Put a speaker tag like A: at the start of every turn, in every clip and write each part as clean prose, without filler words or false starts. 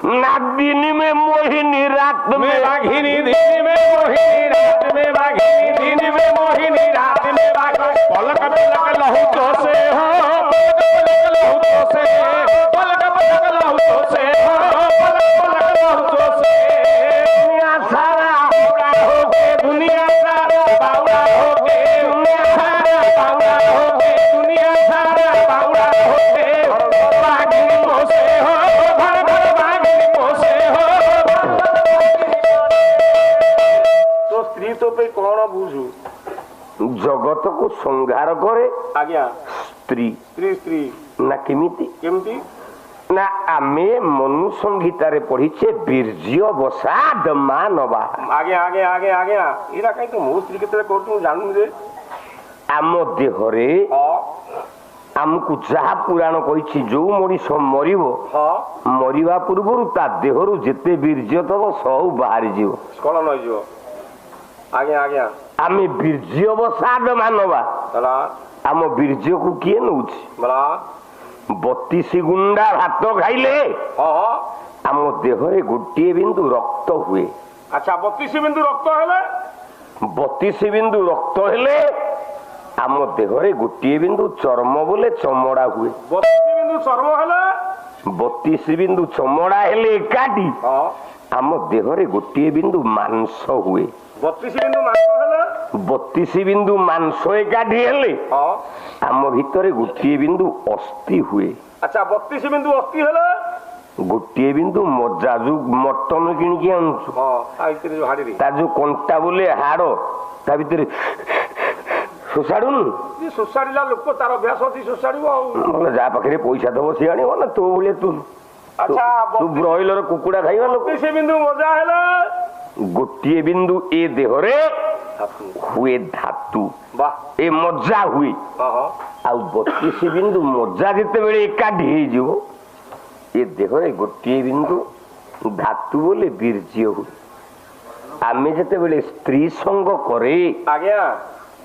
A: ना दिन में मोहिनी रात में
B: बाघिनी, दिन में मोहिनी, रात में बाघिनी, दिन में मोहिनी, रात में बाघिनी। पलक पलक लहू तो से हो, पलक पलक लहू तो से, पलक पलक लहू तो से हो, पलक पलक लहू तो से।
A: दुनिया सारा
B: बावड़ा होके, दुनिया सारा बावड़ा होके, दुनिया सारा बावड़ा होके, दुनिया सारा बावड़ा होके, बाघिनी पोसे हो, भर भर बाघिनी पोसे हो।
C: तो स्त्री तो पे कौन बुझू
A: जगत को संहार करे
C: आज्ञा
A: स्त्री
C: स्त्री स्त्री
A: ना केमिति
C: केमती
A: ना आमे मनु संहितारे पढ़ीचे बीर्ज्य बसाद मानवा
C: आगे आगे आगे आगे इरा कहीं तो मो स्त्री केते करतु जानू रे
A: आम देहरे
C: हां
A: आमको जहा पुराण कही जो मनीष मरिब
C: हां
A: मरिबा पूर्व ता देहरु जेते बीर्ज्य तब सब बाहरी जीव
C: स्कलन होई जो आगे आगे
A: आमे बीर्ज्य बसाद मानवा
C: चला
A: आम बीर्ज्य को किए नउछि
C: बला
A: 32 गुंडा भात खाइले
C: हां हां
A: आम देहरे गोटे बिंदु रक्त हुए
C: अच्छा 32 बिंदु रक्त हेले
A: 32 बिंदु रक्त हेले आम देहरे गोटे बिंदु चर्म बोले चमड़ा हुए
C: 32 बिंदु चर्म हेले
A: 32 बिंदु चमड़ा हेले एकाटी
C: हां
A: आम देहरे गोटे बिंदु मांस हुए
C: 32 बिंदु मांस हेले
A: 32 बिंदु मांस एकाठी हेले
C: हां
A: आम भितरे गोटे बिंदु अस्थि हुए
C: अच्छा 32 बिंदु अस्थि हेले
A: गोटे बिंदु मजा जो मटन किणकी आनुछु
C: हां आइतरे जो हाडी रे
A: ता जो कंटा बोले हाड़ ता भितरे सुसाड़ुन
C: ये सोसाड़ीला लोक तार अभ्यास अछि सोसाड़ीबो
A: बोले जा पाखरे पैसा दबो से आनिबो ना तो बोले तू
C: अच्छा
A: तू ब्रॉयलर कुकुड़ा खाइबा लोक
C: 32 बिंदु मजा हेले
A: गोटे बिंदु ए देहरे हुए धातु
C: वाह
A: ए मजा हुए
C: हां हां
A: आ 32 बिंदु मजा जेते बेले एकाठी हे जिवो ए देहरे गोटे बिंदु धातु बोले बीर्ज्य हुए आमे जेते बेले स्त्री संग करे
C: आज्ञा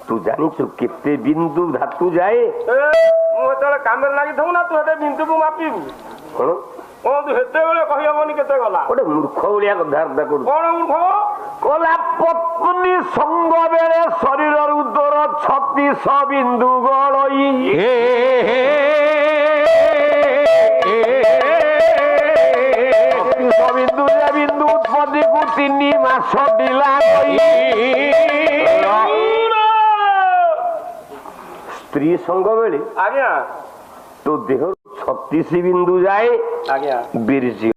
A: तू जानिछु केते बिंदु धातु जाए
C: मु एतले कामेर लागि थौ ना तू हेते बिंदु को मापिबु
A: कोन
C: ओ तू हेते बेले कहि हबनी केते गला
A: ओडे मूर्ख उलिया कथा करू
C: कोन मूर्ख
A: कला पत्नी संग बेले शरीर उदर 36 बिंदु गलई बिंदु जे बिंदु उत्पत्ति को 3 मास दिला स्त्री संग बेले
C: आज्ञा
A: तो देह 36 बिंदु जाए
C: आज्ञा
A: बीर्ज्य